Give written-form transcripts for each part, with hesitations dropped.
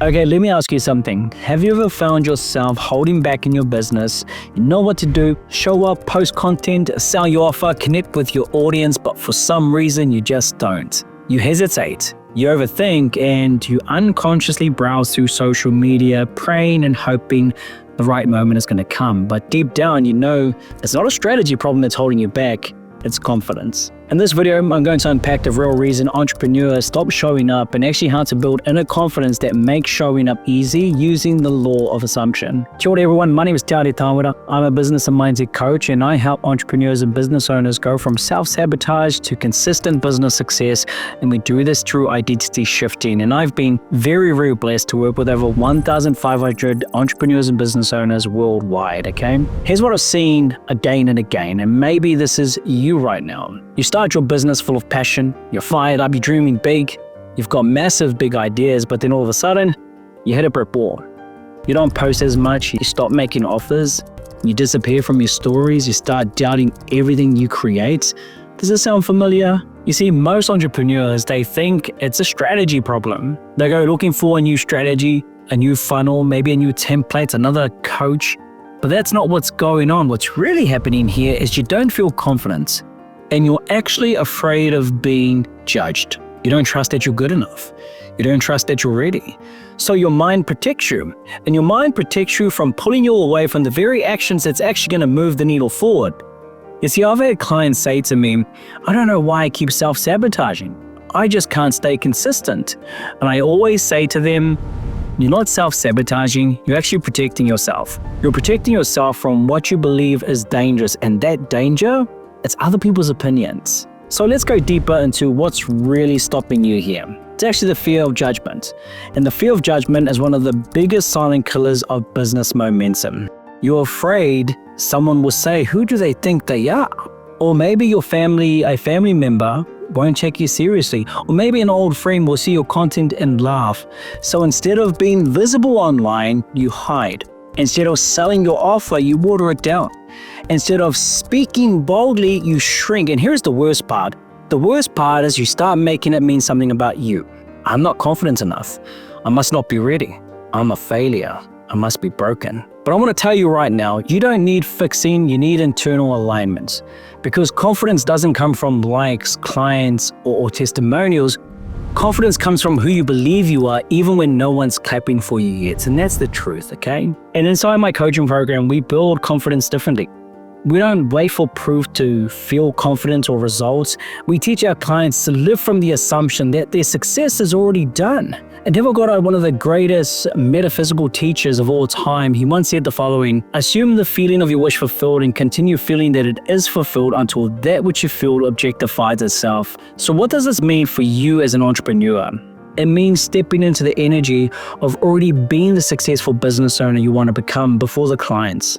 Okay, let me ask you something. Have you ever found yourself holding back in your business? You know what to do, show up, post content, sell your offer, connect with your audience, but for some reason you just don't. You hesitate, you overthink, and you unconsciously browse through social media, praying and hoping the right moment is going to come. But deep down, you know it's not a strategy problem that's holding you back, it's confidence. In this video, I'm going to unpack the real reason entrepreneurs stop showing up and actually how to build inner confidence that makes showing up easy using the law of assumption. Kia ora everyone, my name is Te Tawera. I'm a business and mindset coach, and I help entrepreneurs and business owners go from self-sabotage to consistent business success, and we do this through identity shifting. And I've been very blessed to work with over 1,500 entrepreneurs and business owners worldwide, okay? Here's what I've seen again and again, and maybe this is you right now. You start your business full of passion, you're fired up, you're dreaming big, you've got massive big ideas, but then all of a sudden, you hit a brick wall. You don't post as much, you stop making offers, you disappear from your stories, you start doubting everything you create. Does this sound familiar? You see, most entrepreneurs, they think it's a strategy problem. They go looking for a new strategy, a new funnel, maybe a new template, another coach, but that's not what's going on. What's really happening here is you don't feel confident. And you're actually afraid of being judged. You don't trust that you're good enough. You don't trust that you're ready. So your mind protects you. And your mind protects you from pulling you away from the very actions that's actually going to move the needle forward. You see, I've had clients say to me, I don't know why I keep self-sabotaging. I just can't stay consistent. And I always say to them, you're not self-sabotaging, you're actually protecting yourself. You're protecting yourself from what you believe is dangerous. And that danger, it's other people's opinions. So let's go deeper into what's really stopping you here. It's actually the fear of judgment. And the fear of judgment is one of the biggest silent killers of business momentum. You're afraid someone will say, who do they think they are? Or maybe a family member won't take you seriously. Or maybe an old friend will see your content and laugh. So instead of being visible online, you hide. Instead of selling your offer, you water it down. Instead of speaking boldly, you shrink. And here's the worst part. The worst part is you start making it mean something about you. I'm not confident enough. I must not be ready. I'm a failure. I must be broken. But I want to tell you right now, you don't need fixing, you need internal alignment. Because confidence doesn't come from likes, clients, or testimonials. Confidence comes from who you believe you are, even when no one's clapping for you yet. And that's the truth, okay? And inside my coaching program, we build confidence differently. We don't wait for proof to feel confident or results. We teach our clients to live from the assumption that their success is already done. And Neville Goddard, one of the greatest metaphysical teachers of all time, he once said the following: assume the feeling of your wish fulfilled and continue feeling that it is fulfilled until that which you feel objectifies itself. So what does this mean for you as an entrepreneur? It means stepping into the energy of already being the successful business owner you want to become before the clients,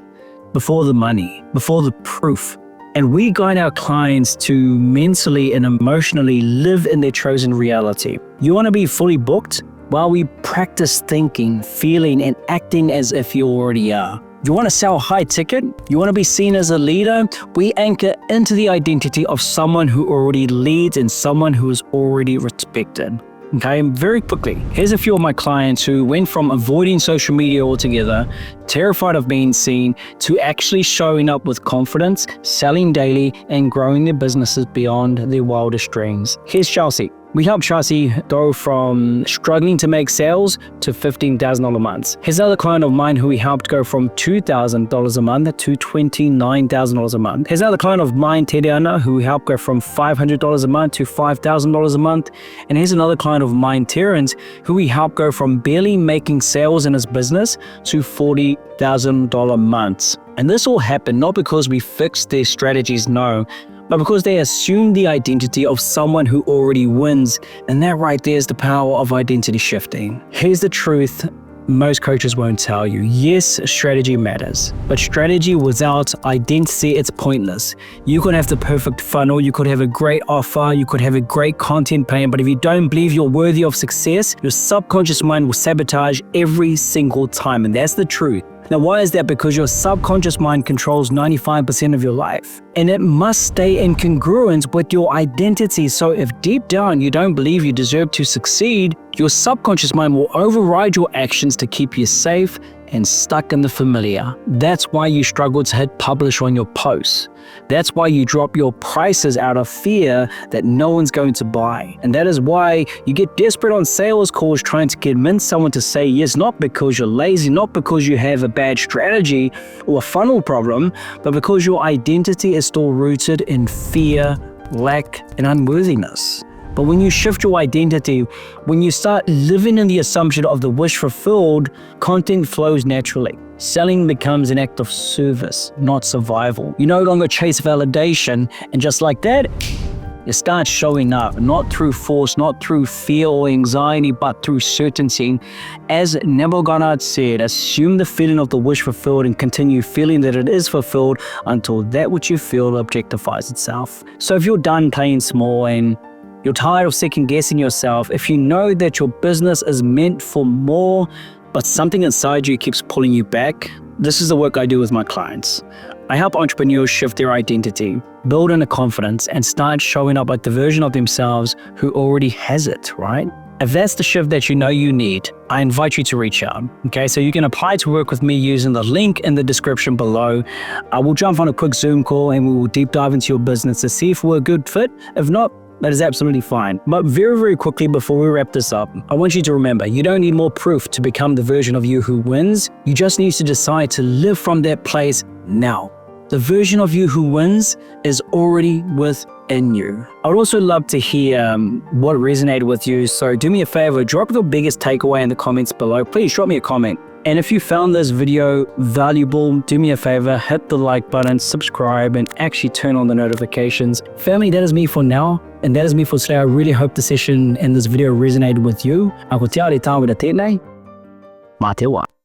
before the money, before the proof. And we guide our clients to mentally and emotionally live in their chosen reality. You want to be fully booked? Well, we practice thinking, feeling, and acting as if you already are. You want to sell high ticket? You want to be seen as a leader? We anchor into the identity of someone who already leads and someone who is already respected. Okay, very quickly, here's a few of my clients who went from avoiding social media altogether, terrified of being seen, to actually showing up with confidence, selling daily, and growing their businesses beyond their wildest dreams. Here's Chelsea. We helped Chelsea go from struggling to make sales to $15,000 months. Here's another client of mine who we helped go from $2,000 a month to $29,000 a month. Here's another client of mine, Tediana, who we helped go from $500 a month to $5,000 a month. And here's another client of mine, Terrence, who we helped go from barely making sales in his business to $40,000 months. And this all happened not because we fixed their strategies, no, but because they assume the identity of someone who already wins. And that right there is the power of identity shifting. Here's the truth most coaches won't tell you. Yes, strategy matters, but strategy without identity, it's pointless. You could have the perfect funnel, you could have a great offer, you could have a great content plan, but if you don't believe you're worthy of success, your subconscious mind will sabotage every single time. And that's the truth. Now, why is that? Because your subconscious mind controls 95% of your life, and it must stay in congruence with your identity. So if deep down you don't believe you deserve to succeed, your subconscious mind will override your actions to keep you safe and stuck in the familiar. That's why you struggle to hit publish on your posts. That's why you drop your prices out of fear that no one's going to buy. And that is why you get desperate on sales calls trying to convince someone to say yes, not because you're lazy, not because you have a bad strategy or a funnel problem, but because your identity is still rooted in fear, lack, and unworthiness. But when you shift your identity, when you start living in the assumption of the wish fulfilled, content flows naturally. Selling becomes an act of service, not survival. You no longer chase validation, and just like that, you start showing up, not through force, not through fear or anxiety, but through certainty. As Neville Goddard said, assume the feeling of the wish fulfilled and continue feeling that it is fulfilled until that which you feel objectifies itself. So if you're done playing small and you're tired of second guessing yourself, if you know that your business is meant for more, but something inside you keeps pulling you back, this is the work I do with my clients. I help entrepreneurs shift their identity, build inner confidence, and start showing up like the version of themselves who already has it, right? If that's the shift that you know you need, I invite you to reach out, okay? So you can apply to work with me using the link in the description below. I will jump on a quick Zoom call and we will deep dive into your business to see if we're a good fit. If not, that is absolutely fine. But very, very quickly before we wrap this up, I want you to remember, you don't need more proof to become the version of you who wins. You just need to decide to live from that place now. The version of you who wins is already within you. I would also love to hear what resonated with you. So do me a favor, drop your biggest takeaway in the comments below. Please drop me a comment. And if you found this video valuable, do me a favor, hit the like button, subscribe, and actually turn on the notifications. Family, that is me for now, and that is me for today. I really hope the session and this video resonated with you. Ako te aere tāwera tēnei. Mā te wā.